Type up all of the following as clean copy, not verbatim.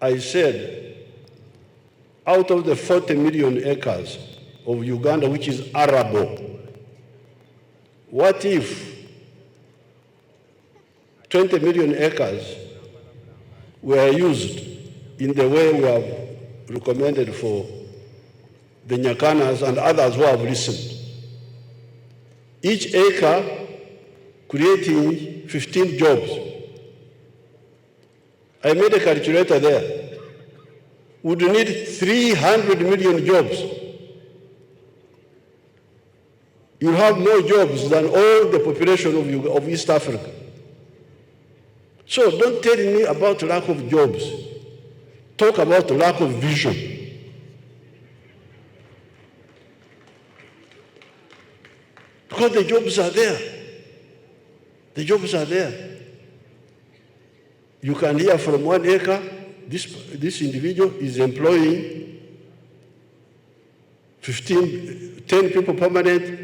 I said, out of the 40 million acres of Uganda, which is arable, what if 20 million acres were used in the way we have recommended for the Nyakanas and others who have listened? Each acre creating 15 jobs. I made a calculator there. Would need 300 million jobs. You have more jobs than all the population of East Africa. So don't tell me about lack of jobs. Talk about lack of vision. Because the jobs are there. The jobs are there. You can hear from 1 acre, this individual is employing 10 people permanent.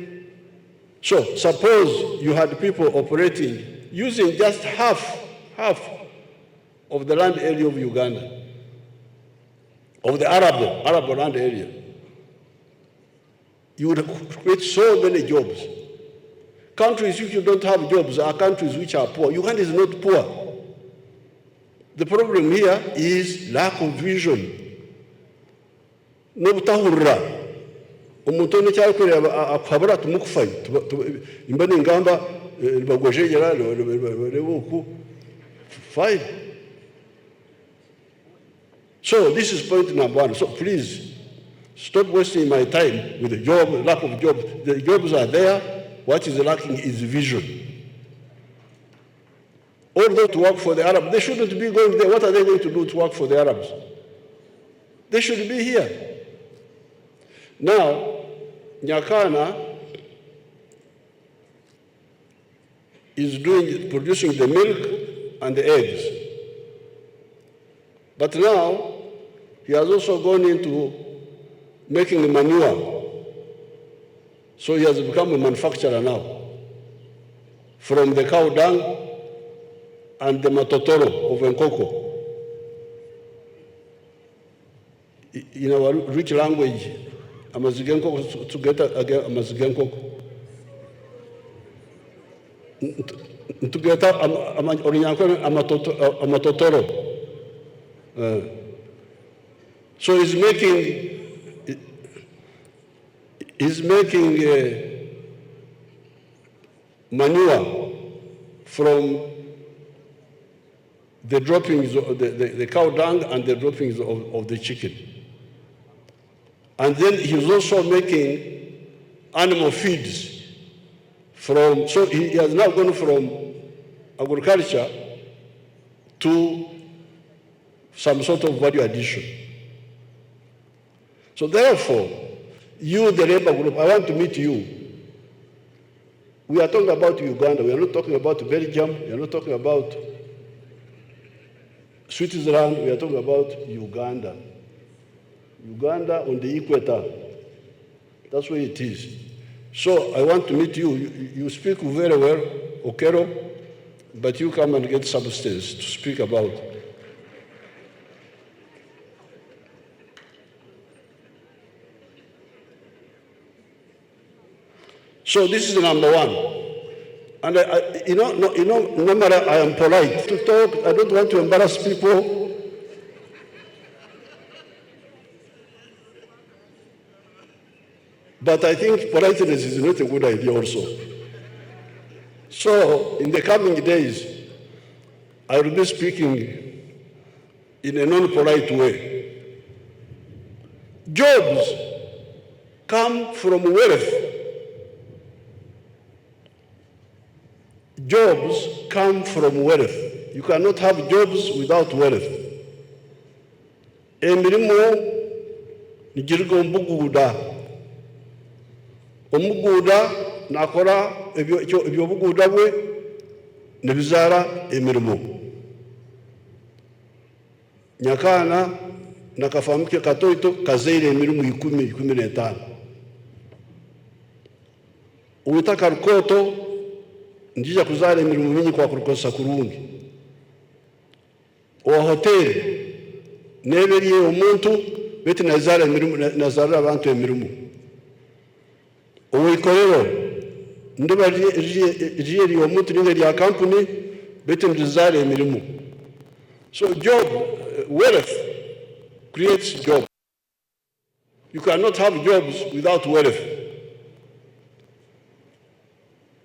So suppose you had people operating using just half of the land area of Uganda, of the arable land area. You would create so many jobs. Countries which don't have jobs are countries which are poor. Uganda is not poor. The problem here is lack of vision. Nobutahurra. Omuntu ne cyakore akabura tumukufai. Imbani ngamba bagojegera lebuku. Fine. So this is point number 1. So please stop wasting my time with the job, lack of jobs. The jobs are there. What is lacking is vision. Although to work for the Arabs, they shouldn't be going there. What are they going to do to work for the Arabs? They should be here. Now, Nyakana is producing the milk and the eggs. But now, he has also gone into making manure. So he has become a manufacturer now. From the cow dung and the matotoro of Nkoko. In our rich language, amazigenkoko to get amazigenkoko. To get amatotoro. So he's making manure from the droppings of the cow dung and the droppings of the chicken. And then he's also making animal feeds from, so he has now gone from agriculture to some sort of value addition. So therefore, you, the labor group, I want to meet you. We are talking about Uganda. We are not talking about Belgium. We are not talking about Switzerland. We are talking about Uganda. Uganda on the equator. That's where it is. So I want to meet you. You speak very well, Okero, but you come and get substance to speak about. So this is number 1. And normally I am polite to talk. I don't want to embarrass people. But I think politeness is not a good idea also. So in the coming days, I will be speaking in a non-polite way. Jobs come from wealth. Jobs come from wealth. You cannot have jobs without wealth. Emirimo nigirgo ombuguda. Omuguda nakora ebyo buguda bwe nebizara emirimo. Nyakana nakafamuke katoito kazaire emirimo 10-15. Uitaka rukoto njija kuzara emirimo mingi kwa kurukosa kurungi. Owa hoteli neberi omuntu beti nazara abantu emirimu owikorero ndiba rieri omuntu ninga lya company beti ndizara emirimu. So job, wealth creates job. You cannot have jobs without wealth.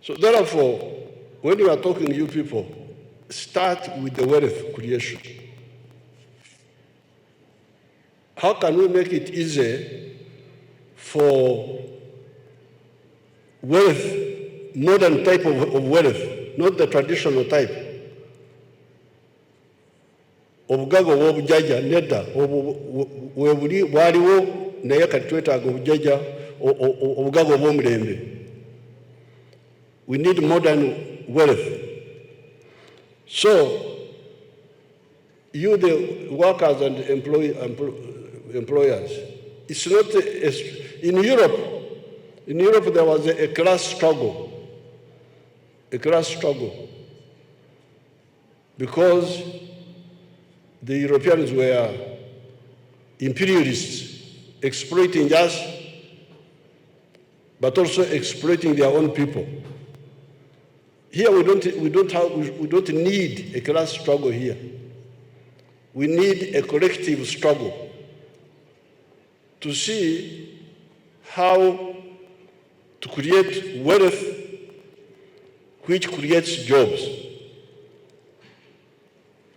So therefore, when you are talking to you people, start with the wealth creation. How can we make it easy for wealth, modern type of wealth, not the traditional type? Obugaga obw'obujaja nedda webuli bwaliwo naye kati twetaaga obujaja obugaga obw'omulembe. We need modern wealth. So you the workers and employers, it's not in Europe. In Europe there was a class struggle, because the Europeans were imperialists, exploiting us, but also exploiting their own people. Here we don't need a class struggle here. We need a collective struggle to see how to create wealth which creates jobs.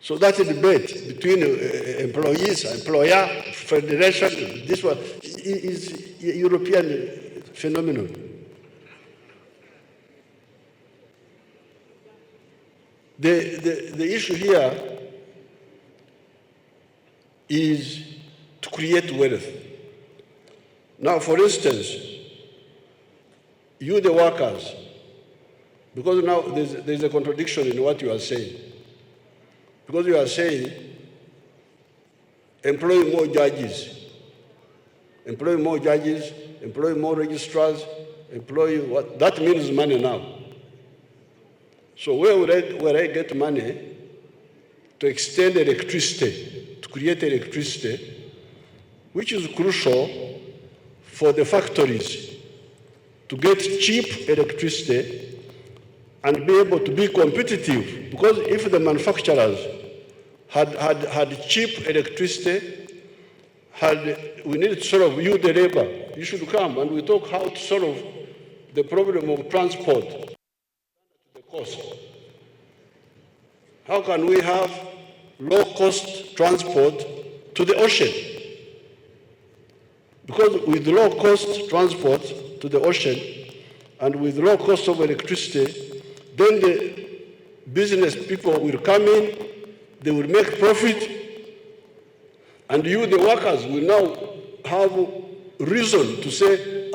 So that's a debate between employees, employer, federation. This one is a European phenomenon. The issue here is to create wealth. Now, for instance, you the workers, because now there's a contradiction in what you are saying. Because you are saying, employ more judges, employ more registrars, employ what? That means money now. So where would I get money to extend electricity, to create electricity, which is crucial for the factories to get cheap electricity and be able to be competitive? Because if the manufacturers had cheap electricity, we need to solve, you the labor, you should come and we talk how to solve the problem of transport, the cost. How can we have low-cost transport to the ocean? Because with low-cost transport to the ocean and with low cost of electricity, then the business people will come in, they will make profit, and you, the workers, will now have reason to say,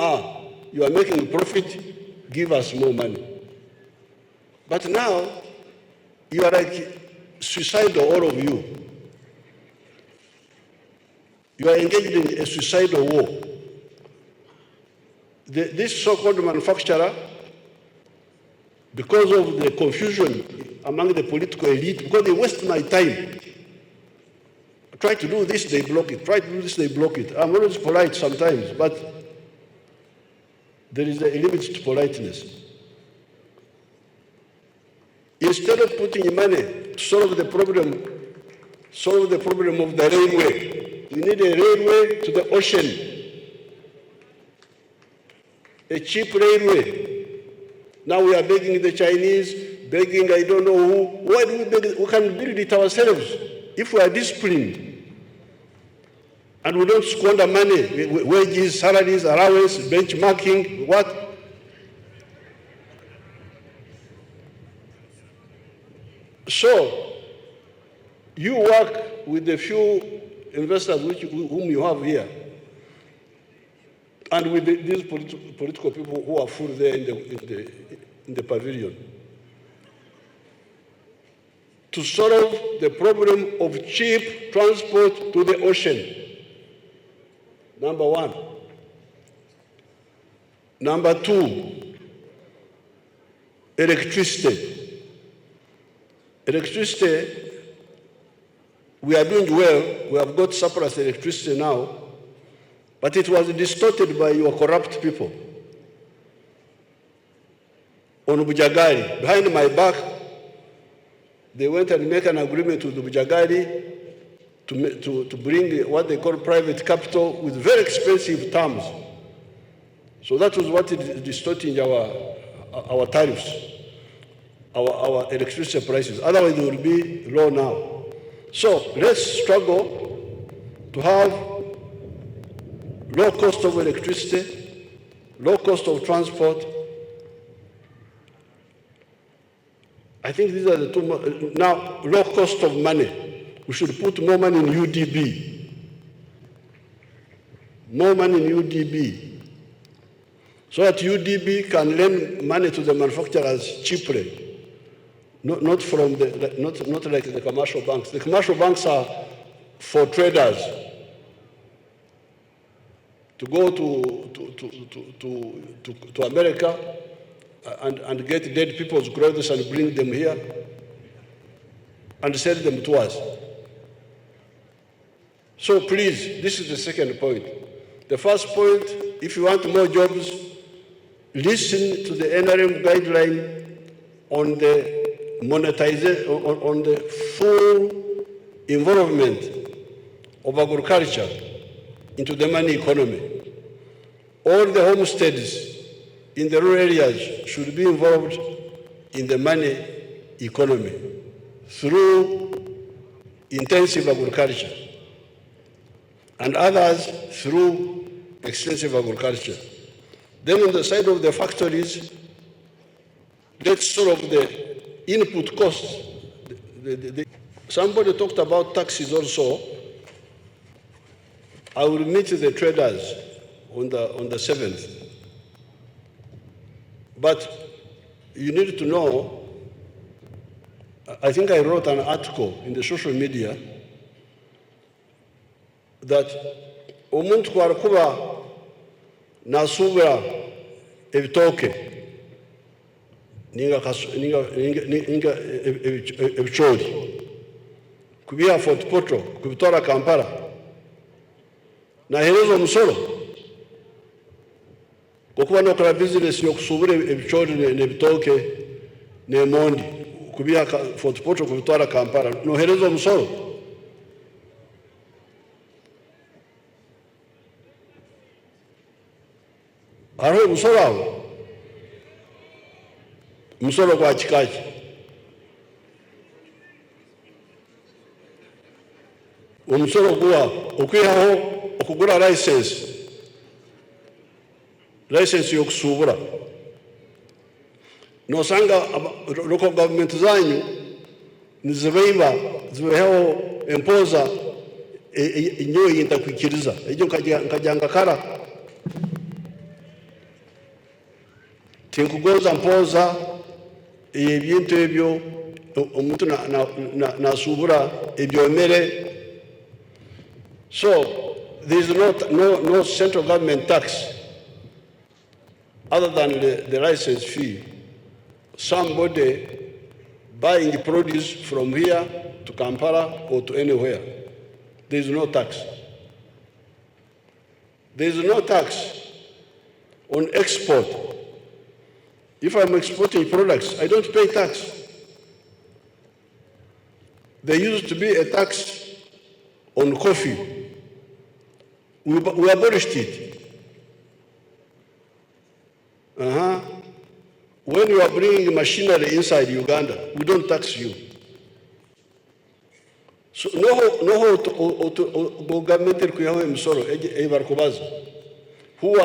you are making profit, give us more money. But now, you are like suicidal, all of you. You are engaged in a suicidal war. This so-called manufacturer, because of the confusion among the political elite, because they waste my time. Try to do this, they block it. Try to do this, they block it. I'm always polite sometimes, but there is a limit to politeness. Instead of putting money to solve the problem of the railway, we need a railway to the ocean, a cheap railway. Now we are begging the Chinese, begging I don't know who. Why do we beg? We can build it ourselves if we are disciplined. And we don't squander money, wages, salaries, allowance, benchmarking, what? So, you work with the few investors whom you have here, and with these political people who are full there in the pavilion, to solve the problem of cheap transport to the ocean. Number one. Number two, electricity. Electricity we are doing well. We have got surplus electricity now, but it was distorted by your corrupt people. On Bujagali, behind my back, they went and made an agreement with Bujagali to bring what they call private capital with very expensive terms. So that was what is distorting our tariffs, our electricity prices. Otherwise, they will be low now. So let's struggle to have low cost of electricity, low cost of transport. I think these are the two. Now, low cost of money. We should put more money in UDB. More money in UDB. So that UDB can lend money to the manufacturers cheaply. Not like the commercial banks. The commercial banks are for traders to go to America and get dead people's clothes and bring them here and sell them to us. So please, this is the second point. The first point, if you want more jobs, listen to the NRM guideline on the monetization, on the full involvement of agriculture into the money economy. All the homesteads in the rural areas should be involved in the money economy through intensive agriculture, and others through extensive agriculture. Then on the side of the factories, let's solve the input costs. Somebody talked about taxes also. I will meet the traders on the 7th. But you need to know, I think I wrote an article in the social media that omuntu kwarakuba nasubira ebitoke ninga ebicholi kubiha Fort Portal kubitwara Kampala na herezo omusoro okuba nokora business yokusubira ebicholi nebitoke nemondi kubiha Fort Portal kubitwara Kampala no herezo omusoro. Hariho omusoro aho, omusoro gwa kikaki. Omusoro guha okwihaho okugura license yokusubura. Nosanga local government zanyu nizibeho empoza inyoyi ntakwikiriza ejo nkajanga kara tinkugoza mpoza ebintu ebyo omuntu nasubura ebyomere. So there is no central government tax other than the license fee. Somebody buying produce from here to Kampala or to anywhere, there is no tax. There is no tax on export. If I'm exporting products, I don't pay tax. There used to be a tax on coffee. We abolished it. When you are bringing machinery inside Uganda, we don't tax you. So who are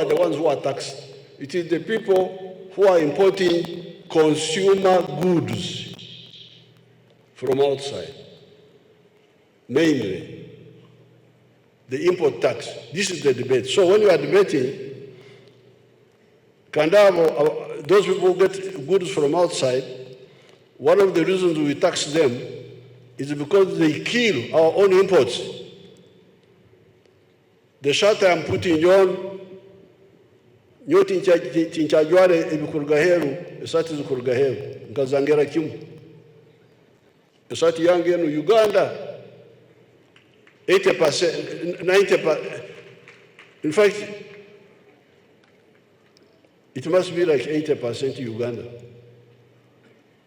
the ones who are taxed? It is the people who are importing consumer goods from outside, mainly the import tax. This is the debate. So when you are debating, those people get goods from outside, one of the reasons we tax them is because they kill our own imports. The shirt I'm putting on, nyo tinchajware ebikurgaheru, esati zikurgaheru, nkazangera kimu. Esati yangu yenu Uganda, 80%, 90%. In fact, it must be like 80% Uganda.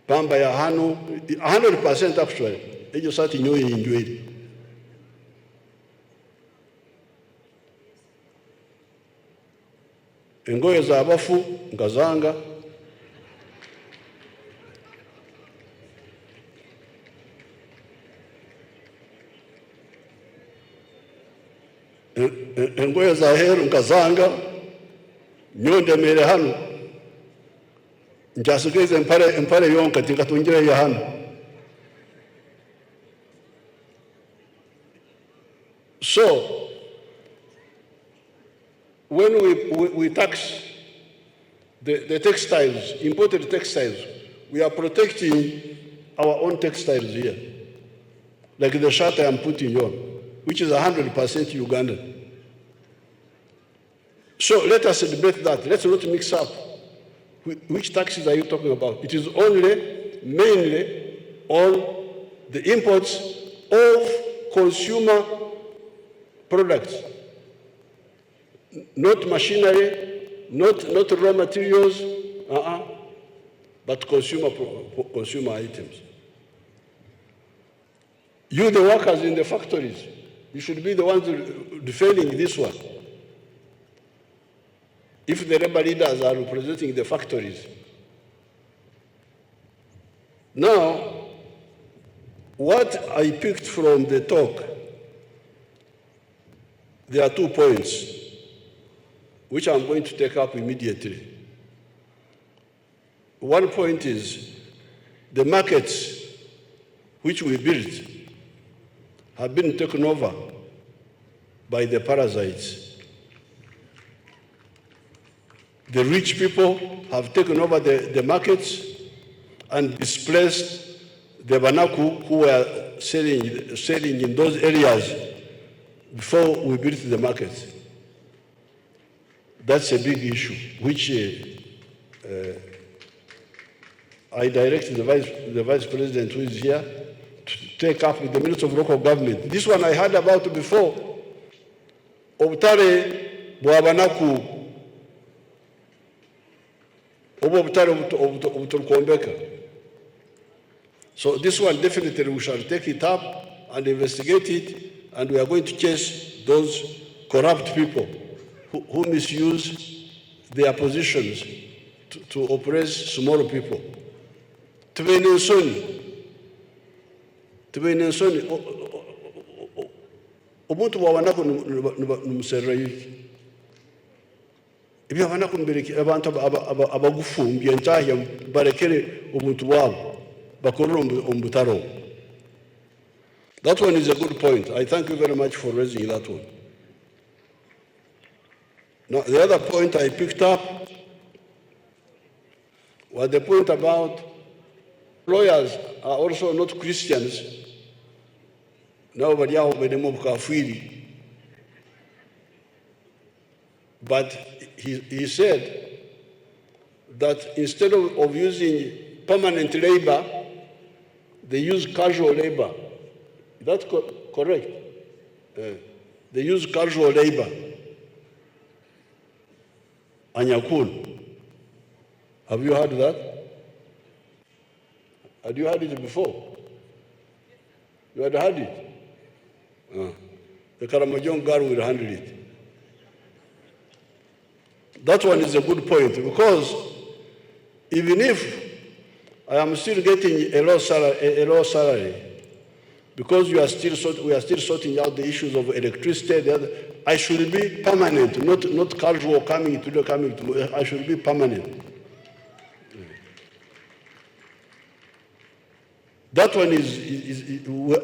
Pamba ya hanu, 100% actually. Ejo sati nyoye injweli. Engoye za abafu ngazanga. Engoye za heru ngazanga. Nyonde mere hanu. Njasugeze empare yonka tingatunjire ya hanu. So, when we tax the textiles, imported textiles, we are protecting our own textiles here. Like the shirt I am putting on, which is 100% Ugandan. So let us debate that. Let's not mix up. Which taxes are you talking about? It is only, mainly, on the imports of consumer products. Not machinery, not raw materials, but consumer items. You, the workers in the factories, you should be the ones defending this one. If the labor leaders are representing the factories. Now, what I picked from the talk, there are 2 points, which I'm going to take up immediately. One point is the markets which we built have been taken over by the parasites. The rich people have taken over the markets and displaced the Banaku who were selling in those areas before we built the markets. That's a big issue, which I directed the Vice President who is here to take up with the Minister of Local Government. This one I heard about before. Obutare Bwabanaku So this one definitely we shall take it up and investigate it, and we are going to chase those corrupt people who misuse their positions to oppress small people. Omuntu bwabanako numuserera yuki. Ibyo abanako mbere abantu abagufumbye ntahya barekere omuntu wabo bakorera ombutaro. That one is a good point. I thank you very much for raising that one. Now, the other point I picked up was the point about lawyers are also not Christians. Nobody else kafiri. But he said that instead of using permanent labor, they use casual labor. Is that correct? They use casual labor. Anyakun. Have you heard that? Had you heard it before? You had heard it? The Karamojong girl will handle it. That one is a good point, because even if I am still getting a low salary, because we are still sorting out the issues of electricity, I should be permanent, not casual coming to. I should be permanent. That one is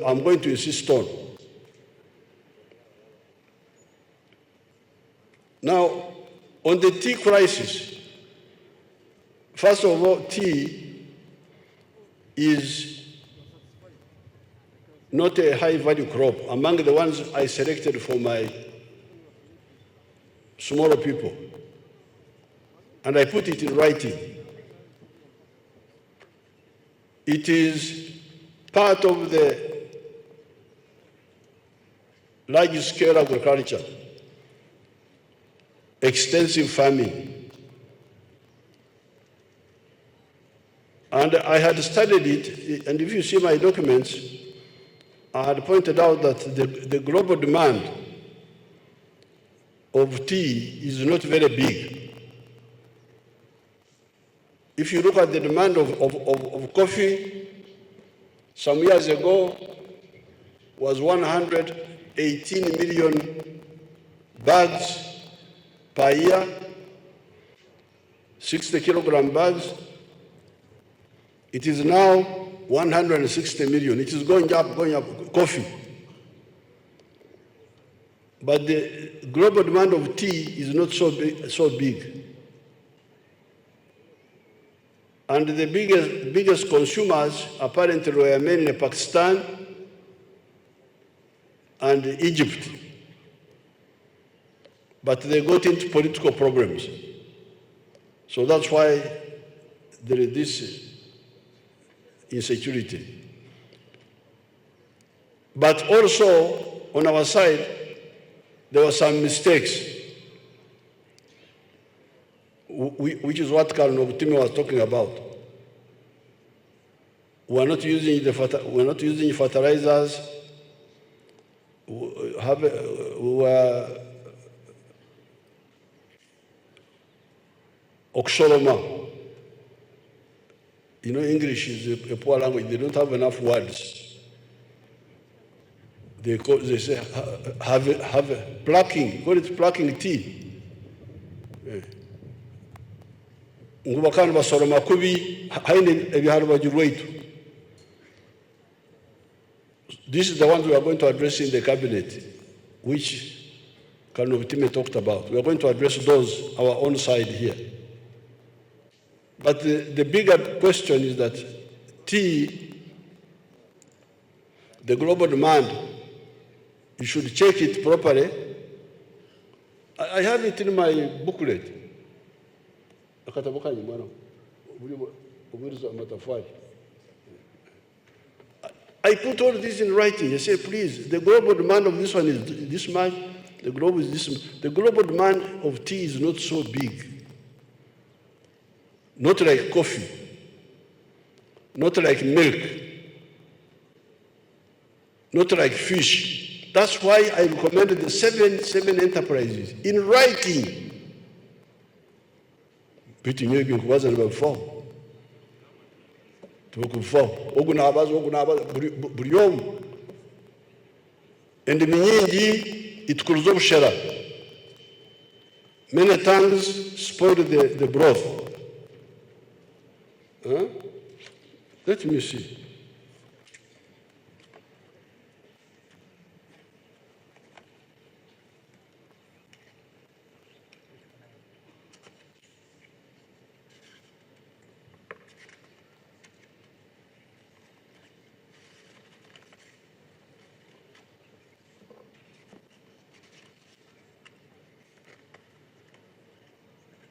I'm going to insist on. Now, on the tea crisis, first of all, tea is not a high-value crop among the ones I selected for my smaller people. And I put it in writing. It is part of the large-scale agriculture, extensive farming. And I had studied it, and if you see my documents, I had pointed out that the global demand of tea is not very big. If you look at the demand of coffee, some years ago was 118 million bags per year, 60 kilogram bags. It is now 160 million. It is going up, coffee. But the global demand of tea is not so big. And the biggest consumers apparently were mainly Pakistan and Egypt. But they got into political problems. So that's why there is this insecurity. But also, on our side, there were some mistakes, which is what Colonel Timi was talking about. We're not using fertilizers. We were oxoloma. You know, English is a poor language. They don't have enough words. They say have plucking. Call it plucking tea. Ngubakani basoroma kubi haine ebiharwa jirweitu. This is the ones we are going to address in the cabinet, which Colonel Time talked about. We are going to address those our own side here. But the bigger question is that tea, the global demand, you should check it properly. I have it in my booklet. I put all this in writing. I say, please, the global demand of this one is this much, the global is this much. The global demand of tea is not so big. Not like coffee, not like milk, not like fish. That's why I recommended the seven enterprises in writing. But you know, wasn't before. And the minyingi itukulizo bushera. Many tongues spoiled the broth. Huh? Let me see.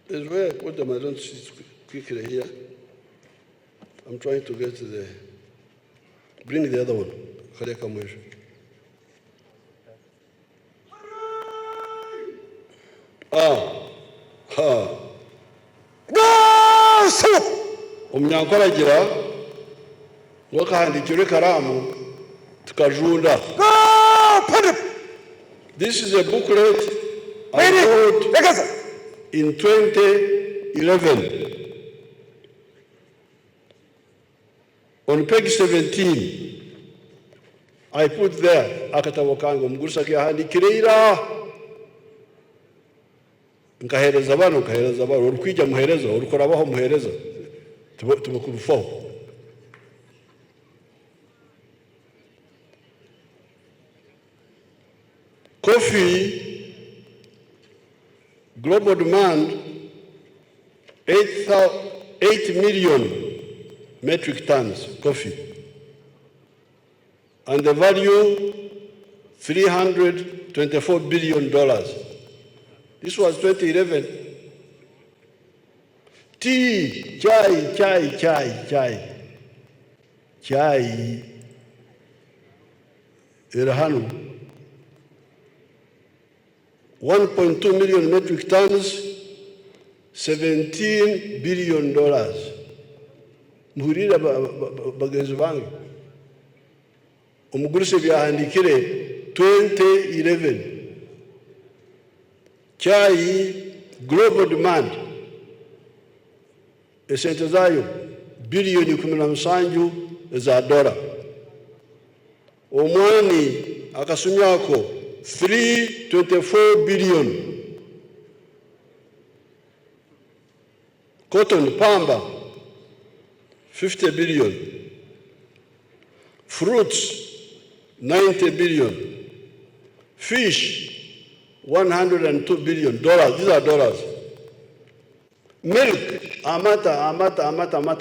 There's where I put them. I don't see it quickly here. I'm trying to get to the. Bring the other one. Omnyankolagira wakahandikirwe karamu tukajunda. This is a booklet I wrote in 2011. On page 17, I put there, akatabo kangu mgurusa kiahandikirira. Nkahereza bano, urukwija muhereza, urukorabaho muhereza. Tubakurufaho. Coffee, global demand, 8 million metric tons coffee, and the value $324 billion. This was 2011. Tea, chai. Irhanu. 1.2 million metric tons, $17 billion. Muhurira bagenzi bange. Umuguruse byahandikire 2011. Chai global demand esente zayo billion 17 za dola. Omwani akasumyako 324 billion. Cotton pamba 50 billion. Fruits 90 billion. Fish 102 billion dollars. These are dollars. Milk amata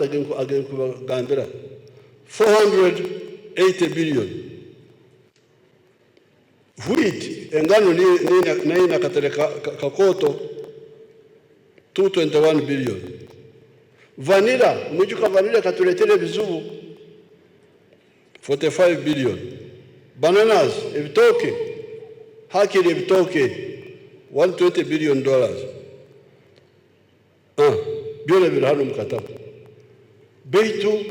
again Uganda 480 billion. Wheat engano na katereka kakoto 221 billion. Vanilla mujuka vanilla katuletele bizubu 45 billion. Bananas ebitoke hakiri ebitoke 120 billion dollars. Byona biri hano mukatabo. Beitu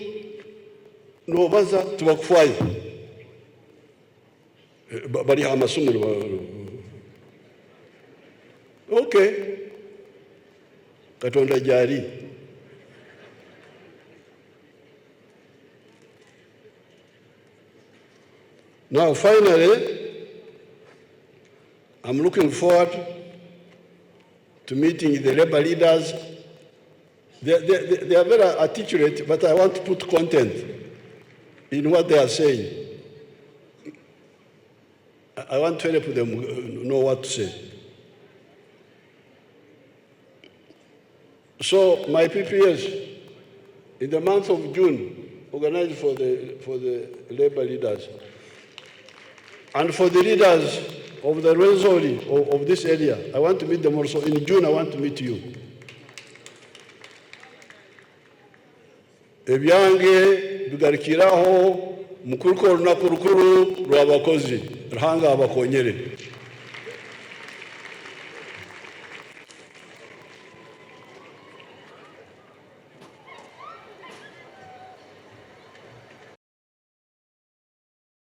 nobaza tubakufwayo bari amasomero. Okay, katonda jari. Now finally, I'm looking forward to meeting the labor leaders. They are very articulate, but I want to put content in what they are saying. I want to help them know what to say. So my PPS, in the month of June, organized for the labor leaders and for the leaders of the Rwenzori of this area. I want to meet them also. In June, I want to meet you. Ebyange bigarikiraho mukuruko runakurukuru rwabakozi ruhanga abakonyere.